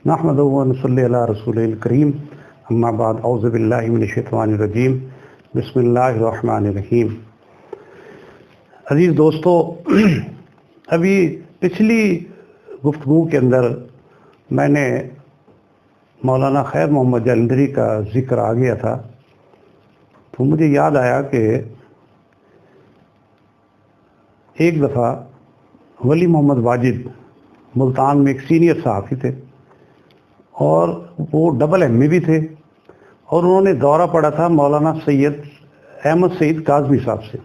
نحمدہ و نصلی علی رسول الکریم اما بعد اعوذ باللہ من الشیطان الرجیم بسم اللہ الرحمن الرحیم۔ عزیز دوستو، ابھی پچھلی گفتگو کے اندر میں نے مولانا خیر محمد جالندھری کا ذکر آ گیا تھا، تو مجھے یاد آیا کہ ایک دفعہ ولی محمد واجد ملتان میں ایک سینئر صحافی تھے اور وہ ڈبل ایم اے بھی تھے، اور انہوں نے دورہ پڑا تھا مولانا سید احمد سعید کاظمی صاحب سے۔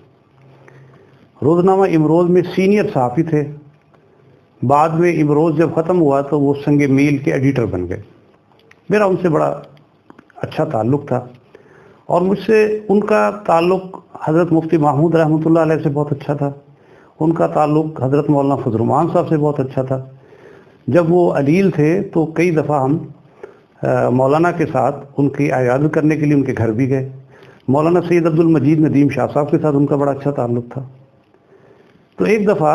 روزنامہ امروز میں سینئر صحافی تھے، بعد میں امروز جب ختم ہوا تو وہ سنگ میل کے ایڈیٹر بن گئے۔ میرا ان سے بڑا اچھا تعلق تھا اور مجھ سے ان کا تعلق حضرت مفتی محمود رحمۃ اللہ علیہ سے بہت اچھا تھا، ان کا تعلق حضرت مولانا فضل الرحمان صاحب سے بہت اچھا تھا۔ جب وہ علیل تھے تو کئی دفعہ ہم مولانا کے ساتھ ان کی عیادت کرنے کے لیے ان کے گھر بھی گئے۔ مولانا سید عبد المجید ندیم شاہ صاحب کے ساتھ ان کا بڑا اچھا تعلق تھا۔ تو ایک دفعہ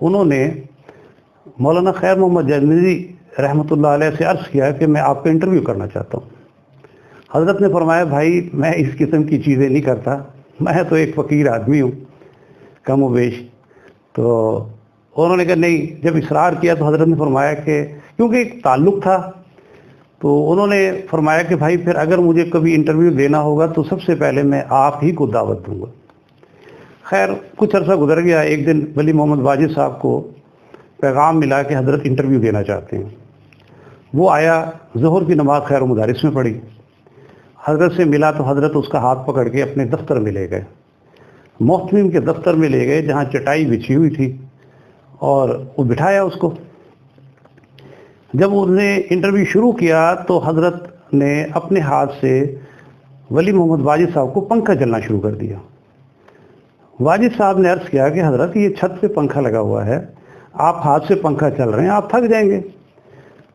انہوں نے مولانا خیر محمد جالندھری رحمۃ اللہ علیہ سے عرض کیا کہ میں آپ کا انٹرویو کرنا چاہتا ہوں۔ حضرت نے فرمایا بھائی میں اس قسم کی چیزیں نہیں کرتا، میں تو ایک فقیر آدمی ہوں کم و بیش۔ تو انہوں نے کہا نہیں، جب اصرار کیا تو حضرت نے فرمایا کہ کیونکہ ایک تعلق تھا تو انہوں نے فرمایا کہ بھائی پھر اگر مجھے کبھی انٹرویو دینا ہوگا تو سب سے پہلے میں آپ ہی کو دعوت دوں گا۔ خیر کچھ عرصہ گزر گیا، ایک دن ولی محمد واجد صاحب کو پیغام ملا کہ حضرت انٹرویو دینا چاہتے ہیں۔ وہ آیا، ظہر کی نماز خیر و مدارس میں پڑھی، حضرت سے ملا تو حضرت اس کا ہاتھ پکڑ کے اپنے دفتر میں لے گئے، محتمم کے دفتر میں لے گئے جہاں چٹائی بچھی ہوئی تھی، اور وہ بٹھایا اس کو۔ جب انہوں نے انٹرویو شروع کیا تو حضرت نے اپنے ہاتھ سے ولی محمد واجد صاحب کو پنکھا چلنا شروع کر دیا۔ واجد صاحب نے عرض کیا کہ حضرت یہ چھت پہ پنکھا لگا ہوا ہے، آپ ہاتھ سے پنکھا چل رہے ہیں، آپ تھک جائیں گے۔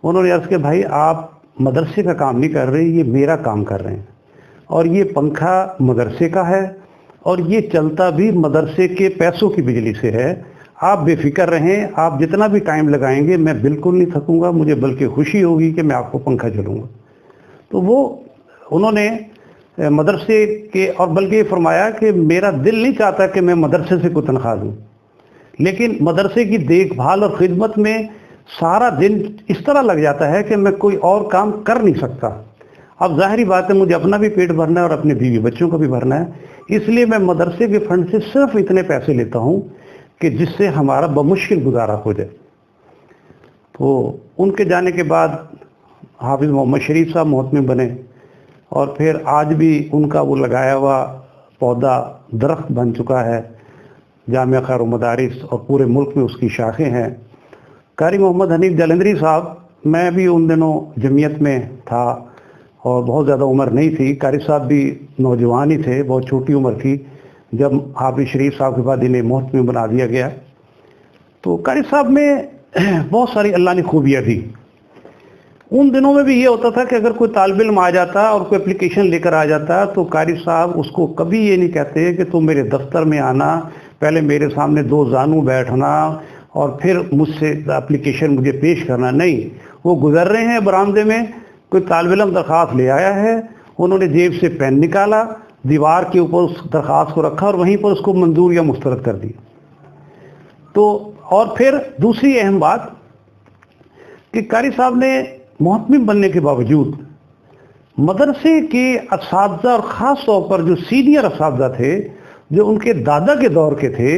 انہوں نے عرض کیا بھائی آپ مدرسے کا کام نہیں کر رہے، یہ میرا کام کر رہے ہیں، اور یہ پنکھا مدرسے کا ہے اور یہ چلتا بھی مدرسے کے پیسوں کی بجلی سے ہے، آپ بے فکر رہیں، آپ جتنا بھی ٹائم لگائیں گے میں بالکل نہیں تھکوں گا، مجھے بلکہ خوشی ہوگی کہ میں آپ کو پنکھا چلوں گا۔ تو وہ انہوں نے مدرسے کے، اور بلکہ یہ فرمایا کہ میرا دل نہیں چاہتا کہ میں مدرسے سے کوئی تنخواہ دوں، لیکن مدرسے کی دیکھ بھال اور خدمت میں سارا دن اس طرح لگ جاتا ہے کہ میں کوئی اور کام کر نہیں سکتا۔ اب ظاہری بات ہے مجھے اپنا بھی پیٹ بھرنا ہے اور اپنے بیوی بچوں کا بھی بھرنا ہے، اس لیے میں مدرسے کے فنڈ سے صرف اتنے پیسے لیتا ہوں کہ جس سے ہمارا بمشکل گزارا ہو جائے۔ تو ان کے جانے کے بعد حافظ محمد شریف صاحب محتمم بنے، اور پھر آج بھی ان کا وہ لگایا ہوا پودا درخت بن چکا ہے، جامعہ خیر و مدارس، اور پورے ملک میں اس کی شاخیں ہیں۔ قاری محمد حنیف جالندھری صاحب، میں بھی ان دنوں جمعیت میں تھا اور بہت زیادہ عمر نہیں تھی، قاری صاحب بھی نوجوان ہی تھے، بہت چھوٹی عمر تھی جب حافظ شریف صاحب کے بعد انہیں محتمم بنا دیا گیا۔ تو قاری صاحب میں بہت ساری اللہ نے خوبیاں دی۔ ان دنوں میں بھی یہ ہوتا تھا کہ اگر کوئی طالب علم آ جاتا اور کوئی اپلیکیشن لے کر آ جاتا تو قاری صاحب اس کو کبھی یہ نہیں کہتے کہ تم میرے دفتر میں آنا، پہلے میرے سامنے دو زانو بیٹھنا اور پھر مجھ سے اپلیکیشن مجھے پیش کرنا، نہیں، وہ گزر رہے ہیں برآمدے میں، کوئی طالب علم درخواست لے آیا ہے، انہوں نے جیب سے پین نکالا، دیوار کے اوپر اس درخواست کو رکھا اور وہیں پر اس کو منظور یا مسترد کر دیا۔ تو اور پھر دوسری اہم بات کہ قاری صاحب نے محتمم بننے کے باوجود مدرسے کے اساتذہ، اور خاص طور پر جو سینئر اساتذہ تھے جو ان کے دادا کے دور کے تھے،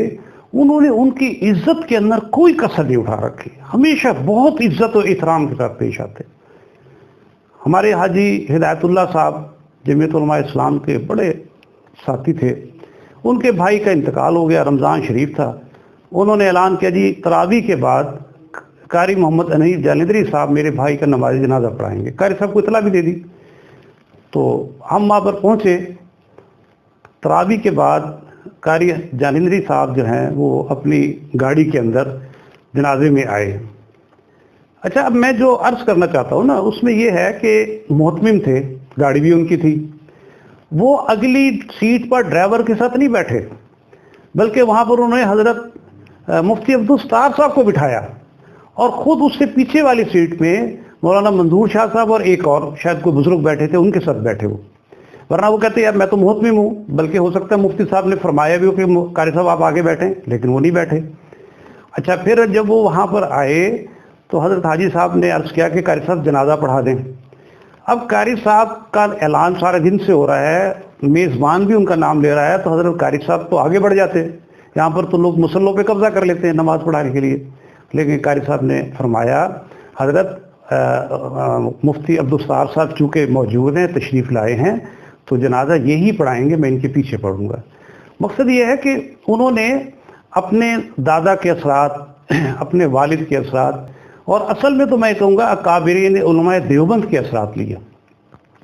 انہوں نے ان کی عزت کے اندر کوئی کسر نہیں اٹھا رکھی، ہمیشہ بہت عزت و احترام کے ساتھ پیش آتے۔ ہمارے حاجی ہدایت اللہ صاحب جمعیت علماء اسلام کے بڑے ساتھی تھے، ان کے بھائی کا انتقال ہو گیا، رمضان شریف تھا، انہوں نے اعلان کیا جی تراویح کے بعد قاری محمد حنیف جالندھری صاحب میرے بھائی کا نماز جنازہ پڑھائیں گے۔ قاری صاحب کو اطلاع بھی دے دی، تو ہم وہاں پر پہنچے۔ تراویح کے بعد قاری جالندھری صاحب جو ہیں وہ اپنی گاڑی کے اندر جنازے میں آئے۔ اچھا، اب میں جو عرض کرنا چاہتا ہوں نا، اس میں یہ ہے کہ محتمم تھے، گاڑی بھی ان کی تھی، وہ اگلی سیٹ پر ڈرائیور کے ساتھ نہیں بیٹھے، بلکہ وہاں پر انہوں نے حضرت مفتی عبدالستار صاحب کو بٹھایا اور خود اس سے پیچھے والی سیٹ میں مولانا منظور شاہ صاحب اور ایک اور شاید کوئی بزرگ بیٹھے تھے، ان کے ساتھ بیٹھے وہ، ورنہ وہ کہتے یار میں تو محتمم ہوں، بلکہ ہو سکتا ہے مفتی صاحب نے فرمایا بھی ہو کہ قاری صاحب آپ آگے بیٹھیں، لیکن وہ نہیں بیٹھے۔ اچھا پھر جب وہ وہاں پر آئے تو حضرت حاجی صاحب نے عرض کیا کہ قاری صاحب جنازہ پڑھا دیں۔ اب قاری صاحب کا اعلان سارے دن سے ہو رہا ہے، میزبان بھی ان کا نام لے رہا ہے، تو حضرت قاری صاحب تو آگے بڑھ جاتے، یہاں پر تو لوگ مصلوں پہ قبضہ کر لیتے ہیں نماز پڑھانے کے لیے، لیکن قاری صاحب نے فرمایا حضرت مفتی عبدالستار صاحب چونکہ موجود ہیں، تشریف لائے ہیں، تو جنازہ یہی پڑھائیں گے، میں ان کے پیچھے پڑھوں گا۔ مقصد یہ ہے کہ انہوں نے اپنے دادا کے اثرات، اپنے والد کے اثرات، اور اصل میں تو میں کہوں گا اکابرین علماء دیوبند کے اثرات لیا،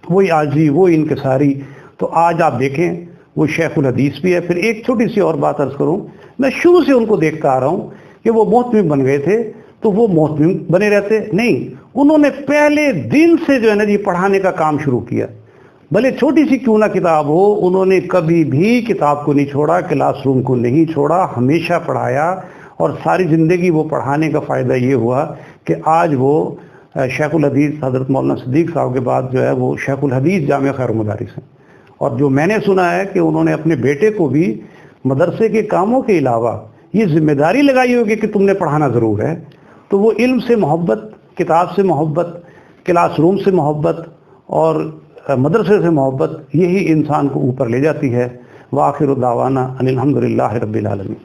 وہی عاجزی، وہ انکساری۔ تو آج آپ دیکھیں وہ شیخ الحدیث بھی ہے۔ پھر ایک چھوٹی سی اور بات عرض کروں، میں شروع سے ان کو دیکھتا آ رہا ہوں کہ وہ محتمم بن گئے تھے تو وہ محتمم بنے رہتے نہیں، انہوں نے پہلے دن سے جو ہے نا جی پڑھانے کا کام شروع کیا، بھلے چھوٹی سی کیوں نہ کتاب ہو، انہوں نے کبھی بھی کتاب کو نہیں چھوڑا، کلاس روم کو نہیں چھوڑا، ہمیشہ پڑھایا، اور ساری زندگی وہ پڑھانے کا فائدہ یہ ہوا کہ آج وہ شیخ الحدیث حضرت مولانا صدیق صاحب کے بعد جو ہے وہ شیخ الحدیث جامعہ خیر المدارس ہیں۔ اور جو میں نے سنا ہے کہ انہوں نے اپنے بیٹے کو بھی مدرسے کے کاموں کے علاوہ یہ ذمہ داری لگائی ہوگی کہ تم نے پڑھانا ضرور ہے۔ تو وہ علم سے محبت، کتاب سے محبت، کلاس روم سے محبت اور مدرسے سے محبت، یہی انسان کو اوپر لے جاتی ہے۔ وآخر دعوانا ان الحمد للہ رب العالمین۔